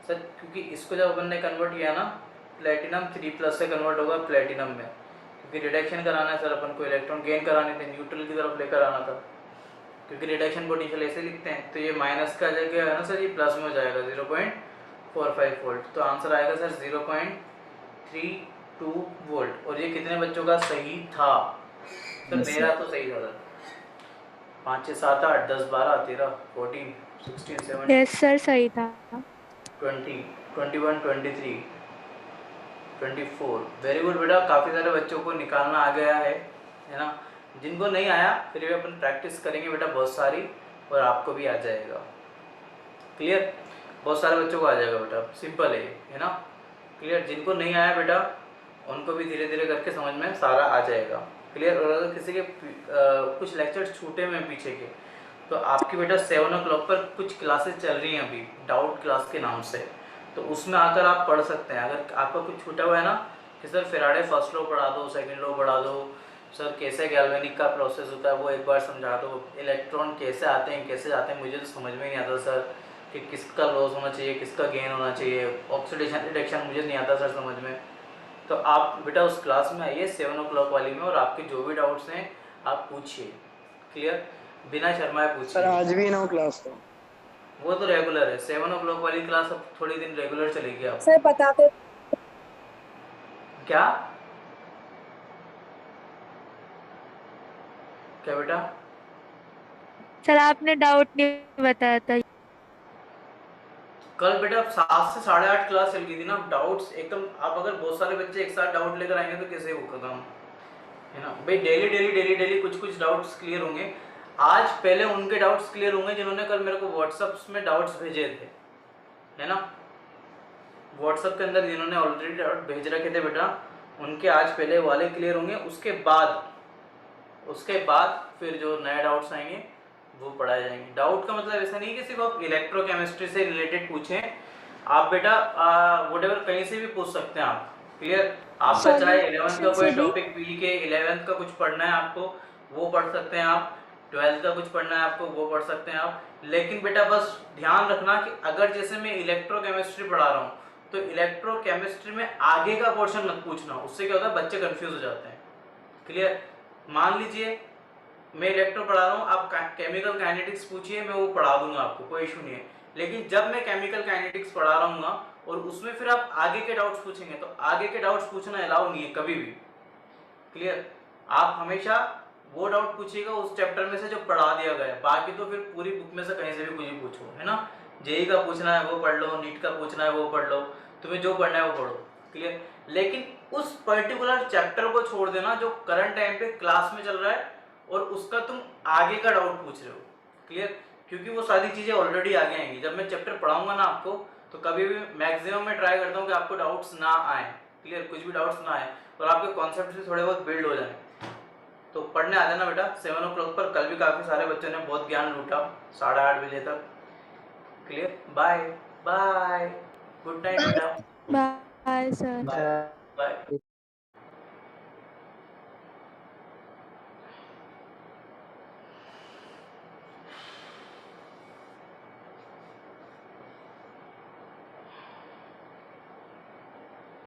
सर, क्योंकि इसको जब अपन ने कन्वर्ट किया ना प्लेटिनम 3 प्लस से कन्वर्ट होगा प्लेटिनम में, क्योंकि रिडक्शन कराना है सर अपन को, इलेक्ट्रॉन गेन कराने थे, न्यूट्रल की तरफ लेकर आना था, क्योंकि रिडक्शन पोटेंशियल ऐसे लिखते हैं, तो ये माइनस का जगह है ना सर, ये प्लस में हो जाएगा 0.45 वोल्ट, तो आंसर आएगा सर 0.32 वोल्ट। और ये कितने बच्चों का सही था सर? मेरा तो सही था सर, 5 6 7 8 10 12 13 14 16 17 Yes, sir. सही था. 20 21 23 24। वेरी गुड बेटा, काफ़ी सारे बच्चों को निकालना आ गया है ना। जिनको नहीं आया फिर भी अपन प्रैक्टिस करेंगे बेटा बहुत सारी, और आपको भी आ जाएगा। क्लियर? बहुत सारे बच्चों को आ जाएगा बेटा, सिंपल है ना। क्लियर? जिनको नहीं आया बेटा उनको भी धीरे धीरे करके समझ में सारा आ जाएगा। क्लियर? और अगर किसी के कुछ लेक्चर छूटे में पीछे के, तो आपकी बेटा 7 o'clock पर कुछ क्लासेस चल रही हैं अभी डाउट क्लास के नाम से, तो उसमें आकर आप पढ़ सकते हैं। अगर आपका कुछ छूटा हुआ है ना कि सर फेराडे फर्स्ट लॉ पढ़ा दो, सेकंड लॉ पढ़ा दो, सर कैसे गैल्वेनिक का प्रोसेस होता है वो एक बार समझा दो, इलेक्ट्रॉन कैसे आते हैं कैसे जाते हैं मुझे तो समझ में नहीं आता सर, कि किसका लॉस होना चाहिए किसका गेन होना चाहिए, ऑक्सीडेशन रिडक्शन मुझे नहीं आता सर समझ में। तो आप बेटा उस क्लास में आइए 7 o'clock वाली में, और आपके जो भी डाउट्स हैं आप पूछिए। क्लियर? बिना शर्माए पूछिए। सर आज भी ना क्लास तो वो तो रेगुलर है, 7 o'clock वाली क्लास अब थोड़ी दिन रेगुलर चलेगी। आप सर बताते क्या क्या बेटा? सर आपने डाउट नहीं बताया था. कल बेटा 7 से 8:30 क्लास चल गई थी ना, डाउट्स एकदम। आप अगर बहुत सारे बच्चे एक साथ डाउट लेकर आएंगे तो कैसे होगा काम, है ना भाई। डेली डेली डेली डेली कुछ कुछ डाउट्स क्लियर होंगे। आज पहले उनके डाउट्स क्लियर होंगे जिन्होंने कल मेरे को व्हाट्सएप में डाउट्स भेजे थे, है ना। व्हाट्सएप के अंदर जिन्होंने ऑलरेडी डाउट भेज रखे थे बेटा, उनके आज पहले वाले क्लियर होंगे। उसके बाद फिर जो नए डाउट्स आएंगे वो पढ़ाए जाएंगे। डाउट का मतलब ऐसा नहीं कि सिर्फ आप इलेक्ट्रोकेमिस्ट्री से रिलेटेड पूछें, आप बेटा व्हाटएवर कहीं से भी पूछ सकते हैं आप। क्लियर, आपका चाहे 11th का कोई टॉपिक पी के 11th का कुछ पढ़ना है आपको वो पढ़ सकते हैं आप, 12th का कुछ पढ़ना है आपको वो पढ़ सकते हैं आप। लेकिन बेटा बस ध्यान रखना कि अगर जैसे मैं इलेक्ट्रोकेमिस्ट्री पढ़ा रहा हूँ तो इलेक्ट्रोकेमिस्ट्री में आगे का पोर्शन मत पूछना, उससे क्या होता है बच्चे कंफ्यूज हो जाते हैं। क्लियर, मान लीजिए मैं इलेक्ट्रो पढ़ा रहा हूँ, आप केमिकल काइनेटिक्स पूछिए, मैं वो पढ़ा दूंगा आपको, कोई इशू नहीं है। लेकिन जब मैं केमिकल काइनेटिक्स पढ़ा रहा हूँ और उसमें फिर आप आगे के डाउट्स पूछेंगे तो आगे के डाउट्स पूछना अलाउ नहीं है कभी भी। क्लियर, आप हमेशा वो डाउट पूछिएगा उस चैप्टर में से जो पढ़ा दिया गया है, बाकी तो फिर पूरी बुक में से कहीं से भी कुछ भी पूछो, है ना। जेई का पूछना है वो पढ़ लो, नीट का पूछना है वो पढ़ लो, तुम्हें जो पढ़ना है वो पढ़ो। क्लियर, लेकिन उस पर्टिकुलर चैप्टर को छोड़ देना जो करंट टाइम पे क्लास में चल रहा है और उसका तुम आगे का डाउट पूछ रहे हो। क्लियर, क्योंकि वो सारी चीज़ें ऑलरेडी आगे आएंगी। जब मैं चैप्टर पढ़ाऊंगा ना आपको तो कभी भी मैक्सिमम मैं ट्राई करता हूँ कि आपको डाउट्स ना आए। क्लियर, कुछ भी डाउट्स ना आए और आपके कॉन्सेप्ट भी थोड़े बहुत बिल्ड हो जाए। तो पढ़ने आ जाना बेटा 7 o'clock पर। कल भी काफ़ी सारे बच्चों ने बहुत ज्ञान लूटा 8:30 बजे तक। Clear, bye bye, good night बेटा। Bye sir. Bye bye.